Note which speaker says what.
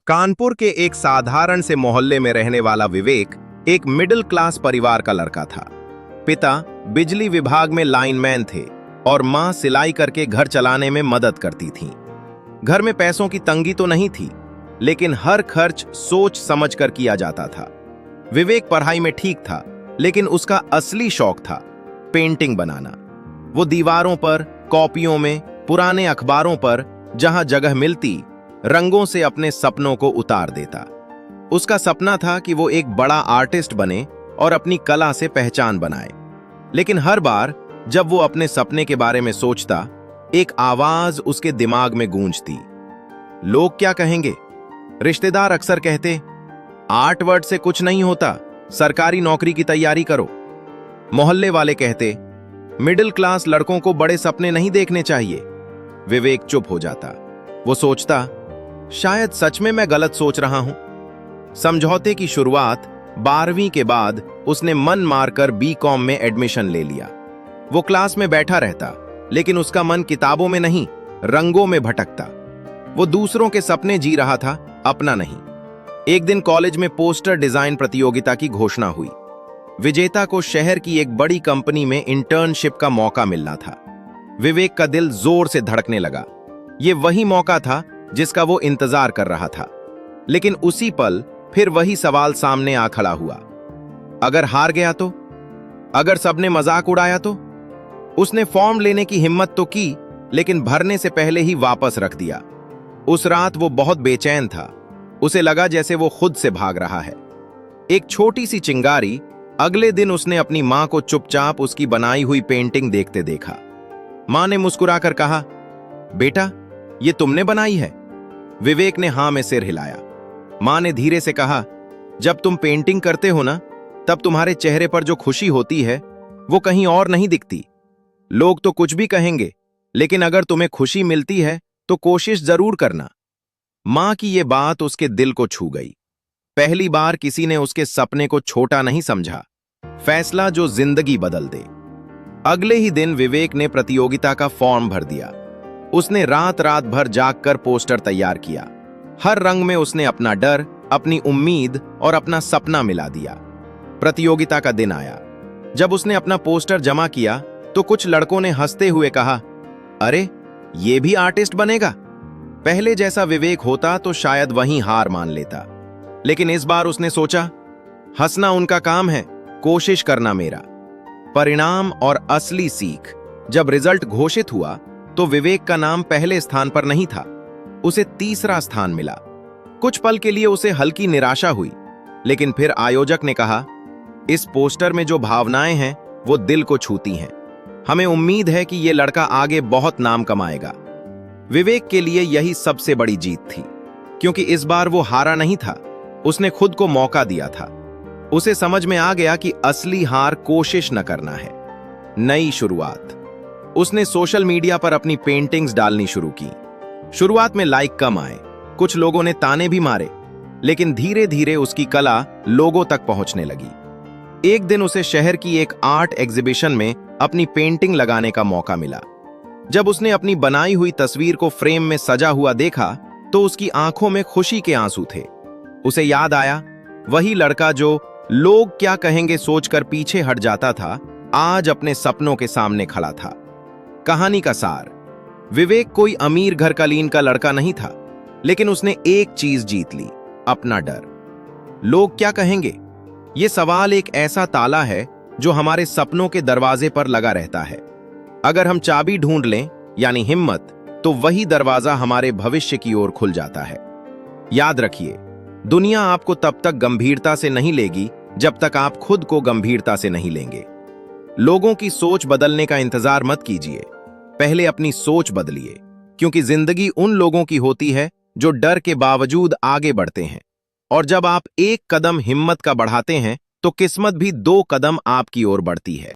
Speaker 1: कानपुर के एक साधारण से मोहल्ले में रहने वाला विवेक एक मिडिल क्लास परिवार का लड़का था। पिता बिजली विभाग में लाइनमैन थे और मां सिलाई करके घर चलाने में मदद करती थीं। घर में पैसों की तंगी तो नहीं थी, लेकिन हर खर्च सोच समझ कर किया जाता था। विवेक पढ़ाई में ठीक था, लेकिन उसका असली शौक था पेंटिंग बनाना। वो दीवारों पर, कॉपियों में, पुराने अखबारों पर जहां जगह मिलती, रंगों से अपने सपनों को उतार देता। उसका सपना था कि वो एक बड़ा आर्टिस्ट बने और अपनी कला से पहचान बनाए। लेकिन हर बार जब वो अपने सपने के बारे में सोचता, एक आवाज उसके दिमाग में गूंजती, लोग क्या कहेंगे। रिश्तेदार अक्सर कहते, आर्ट वर्ड से कुछ नहीं होता, सरकारी नौकरी की तैयारी करो। मोहल्ले वाले कहते, मिडिल क्लास लड़कों को बड़े सपने नहीं देखने चाहिए। विवेक चुप हो जाता। वो सोचता, शायद सच में मैं गलत सोच रहा हूं। समझौते की शुरुआत 12वीं के बाद उसने मन मारकर बीकॉम में एडमिशन ले लिया। वो क्लास में बैठा रहता, लेकिन उसका मन किताबों में नहीं, रंगों में भटकता। वो दूसरों के सपने जी रहा था, अपना नहीं। एक दिन कॉलेज में पोस्टर डिजाइन प्रतियोगिता की घोषणा हुई। विजेता को शहर की एक बड़ी कंपनी में इंटर्नशिप का मौका मिलना था। विवेक का दिल जोर से धड़कने लगा। ये वही मौका था जिसका वो इंतजार कर रहा था। लेकिन उसी पल फिर वही सवाल सामने आ खड़ा हुआ। अगर हार गया तो? अगर सबने मजाक उड़ाया तो? उसने फॉर्म लेने की हिम्मत तो की, लेकिन भरने से पहले ही वापस रख दिया। उस रात वो बहुत बेचैन था। उसे लगा जैसे वो खुद से भाग रहा है। एक छोटी सी चिंगारी। अगले दिन उसने अपनी मां को चुपचाप उसकी बनाई हुई पेंटिंग देखते देखा। मां ने मुस्कुराकर कहा, बेटा, ये तुमने बनाई है? विवेक ने हां में सिर हिलाया। मां ने धीरे से कहा, जब तुम पेंटिंग करते हो ना, तब तुम्हारे चेहरे पर जो खुशी होती है, वो कहीं और नहीं दिखती। लोग तो कुछ भी कहेंगे, लेकिन अगर तुम्हें खुशी मिलती है तो कोशिश जरूर करना। मां की ये बात उसके दिल को छू गई। पहली बार किसी ने उसके सपने को छोटा नहीं समझा, फैसला जो जिंदगी बदल दे। अगले ही दिन विवेक ने प्रतियोगिता का फॉर्म भर दिया। उसने रात रात भर जागकर पोस्टर तैयार किया। हर रंग में उसने अपना डर, अपनी उम्मीद और अपना सपना मिला दिया। प्रतियोगिता का दिन आया। जब उसने अपना पोस्टर जमा किया तो कुछ लड़कों ने हंसते हुए कहा, अरे, ये भी आर्टिस्ट बनेगा? पहले जैसा विवेक होता तो शायद वहीं हार मान लेता, लेकिन इस बार उसने सोचा, हंसना उनका काम है, कोशिश करना मेरा। परिणाम और असली सीख। जब रिजल्ट घोषित हुआ तो विवेक का नाम पहले स्थान पर नहीं था, उसे तीसरा स्थान मिला। कुछ पल के लिए उसे हल्की निराशा हुई, लेकिन फिर आयोजक ने कहा, इस पोस्टर में जो भावनाएं हैं वो दिल को छूती हैं। हमें उम्मीद है कि ये लड़का आगे बहुत नाम कमाएगा। विवेक के लिए यही सबसे बड़ी जीत थी, क्योंकि इस बार वो हारा नहीं था, उसने खुद को मौका दिया था। उसे समझ में आ गया कि असली हार कोशिश न करना है, नई शुरुआत। उसने सोशल मीडिया पर अपनी पेंटिंग्स डालनी शुरू की। शुरुआत में लाइक कम आए, कुछ लोगों ने ताने भी मारे, लेकिन धीरे धीरे उसकी कला लोगों तक पहुंचने लगी। एक दिन उसे शहर की एक आर्ट एग्जीबिशन में अपनी पेंटिंग लगाने का मौका मिला। जब उसने अपनी बनाई हुई तस्वीर को फ्रेम में सजा हुआ देखा तो उसकी आंखों में खुशी के आंसू थे। उसे याद आया, वही लड़का जो लोग क्या कहेंगे सोचकर पीछे हट जाता था, आज अपने सपनों के सामने खड़ा था। कहानी का सार। विवेक कोई अमीर घर का लीन का लड़का नहीं था, लेकिन उसने एक चीज जीत ली, अपना डर। लोग क्या कहेंगे? यह सवाल एक ऐसा ताला है जो हमारे सपनों के दरवाजे पर लगा रहता है। अगर हम चाबी ढूंढ लें, यानी हिम्मत, तो वही दरवाजा हमारे भविष्य की ओर खुल जाता है। याद रखिए, दुनिया आपको तब तक गंभीरता से नहीं लेगी जब तक आप खुद को गंभीरता से नहीं लेंगे। लोगों की सोच बदलने का इंतजार मत कीजिए, पहले अपनी सोच बदलिए, क्योंकि जिंदगी उन लोगों की होती है जो डर के बावजूद आगे बढ़ते हैं। और जब आप एक कदम हिम्मत का बढ़ाते हैं तो किस्मत भी 2 कदम आपकी ओर बढ़ती है।